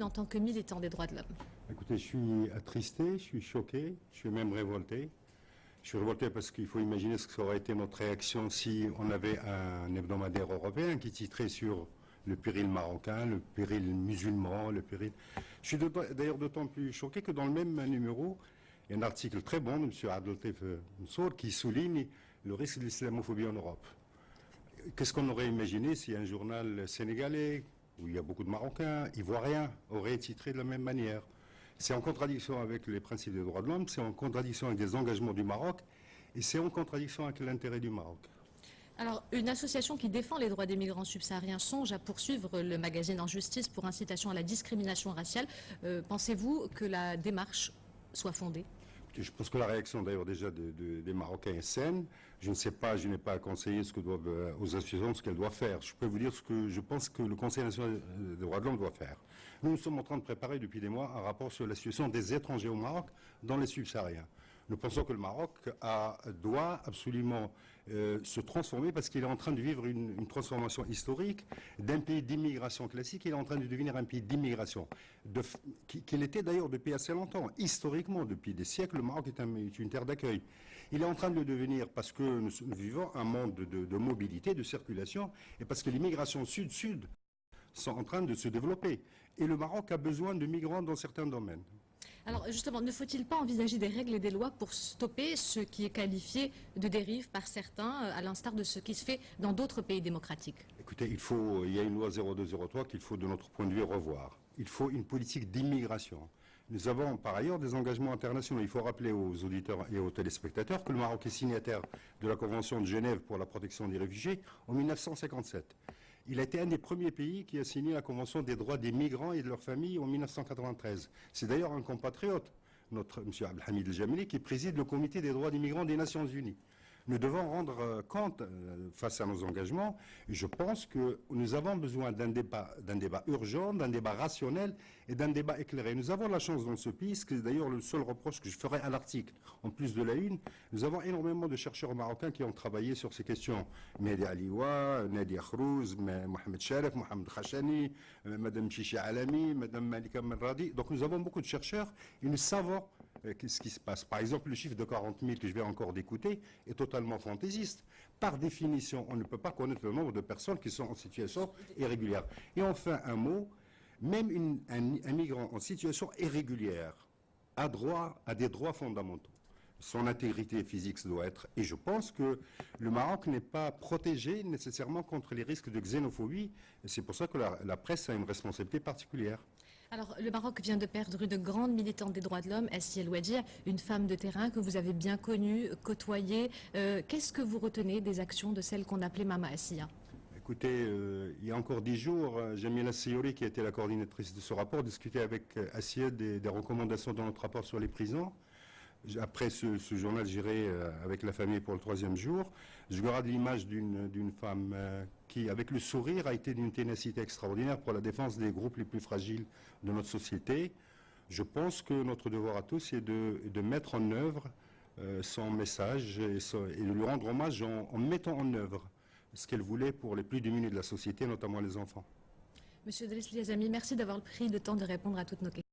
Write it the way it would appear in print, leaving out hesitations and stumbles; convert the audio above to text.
En tant que militant des droits de l'homme? Écoutez, je suis attristé, je suis choqué, je suis même révolté. Je suis révolté parce qu'il faut imaginer ce que ça aurait été notre réaction si on avait un hebdomadaire européen qui titrait sur le péril marocain, le péril musulman, le péril... Je suis d'ailleurs d'autant plus choqué que dans le même numéro, il y a un article très bon de M. Abdeltif Msour qui souligne le risque de l'islamophobie en Europe. Qu'est-ce qu'on aurait imaginé si un journal sénégalais, où il y a beaucoup de Marocains, ivoiriens, aurait titré de la même manière? C'est en contradiction avec les principes des droits de l'homme, c'est en contradiction avec les engagements du Maroc, et c'est en contradiction avec l'intérêt du Maroc. Alors, une association qui défend les droits des migrants subsahariens songe à poursuivre le magazine en justice pour incitation à la discrimination raciale. Pensez-vous que la démarche soit fondée? Je pense que la réaction d'ailleurs déjà des Marocains est saine. Je ne sais pas, je n'ai pas à conseiller ce que doivent aux associations ce qu'elles doivent faire. Je peux vous dire ce que je pense que le Conseil national des droits de l'homme doit faire. Nous sommes en train de préparer depuis des mois un rapport sur la situation des étrangers au Maroc dans les subsahariens. Nous pensons que le Maroc doit absolument se transformer parce qu'il est en train de vivre une transformation historique d'un pays d'immigration classique. Il est en train de devenir un pays d'immigration, qu'il était d'ailleurs depuis assez longtemps. Historiquement, depuis des siècles, le Maroc est une terre d'accueil. Il est en train de le devenir parce que nous vivons un monde de mobilité, de circulation, et parce que l'immigration sud-sud sont en train de se développer. Et le Maroc a besoin de migrants dans certains domaines. Alors justement, ne faut-il pas envisager des règles et des lois pour stopper ce qui est qualifié de dérive par certains, à l'instar de ce qui se fait dans d'autres pays démocratiques? Écoutez, il y a une loi 0203 qu'il faut de notre point de vue revoir. Il faut une politique d'immigration. Nous avons par ailleurs des engagements internationaux. Il faut rappeler aux auditeurs et aux téléspectateurs que le Maroc est signataire de la Convention de Genève pour la protection des réfugiés en 1957. Il a été un des premiers pays qui a signé la Convention des droits des migrants et de leurs familles en 1993. C'est d'ailleurs un compatriote, notre M. Abdelhamid El-Jamili, qui préside le Comité des droits des migrants des Nations Unies. Nous devons rendre compte face à nos engagements. Et je pense que nous avons besoin d'un débat urgent, d'un débat rationnel et d'un débat éclairé. Nous avons la chance dans ce pays, c'est d'ailleurs le seul reproche que je ferai à l'article, en plus de la une, nous avons énormément de chercheurs marocains qui ont travaillé sur ces questions. Mehdi Aliwa, Nadia Khrouz, Mohamed Sharif, Mohamed Khashani, Madame Chichi Alami, Madame Malika Merradi. Donc nous avons beaucoup de chercheurs et nous savons qu'est-ce qui se passe. Par exemple, le chiffre de 40 000 que je vais encore d'écouter est totalement fantaisiste. Par définition, on ne peut pas connaître le nombre de personnes qui sont en situation irrégulière. Et enfin, un mot, même un migrant en situation irrégulière a droit à des droits fondamentaux. Son intégrité physique se doit être. Et je pense que le Maroc n'est pas protégé nécessairement contre les risques de xénophobie. Et c'est pour ça que la presse a une responsabilité particulière. Alors, le Maroc vient de perdre une grande militante des droits de l'homme, Assia El Ouadia, une femme de terrain que vous avez bien connue, côtoyée. Qu'est-ce que vous retenez des actions de celle qu'on appelait Mama Assia? Écoutez, il y a encore 10 jours, Jamila Siyori, qui était la coordinatrice de ce rapport, discutait avec Assia des recommandations dans notre rapport sur les prisons. Après ce journal, j'irai avec la famille pour le 3e jour. Je regarde l'image d'une femme qui, avec le sourire, a été d'une ténacité extraordinaire pour la défense des groupes les plus fragiles de notre société. Je pense que notre devoir à tous est de mettre en œuvre son message et de lui rendre hommage en mettant en œuvre ce qu'elle voulait pour les plus démunis de la société, notamment les enfants. Monsieur Driss Liazami, merci d'avoir pris le temps de répondre à toutes nos questions.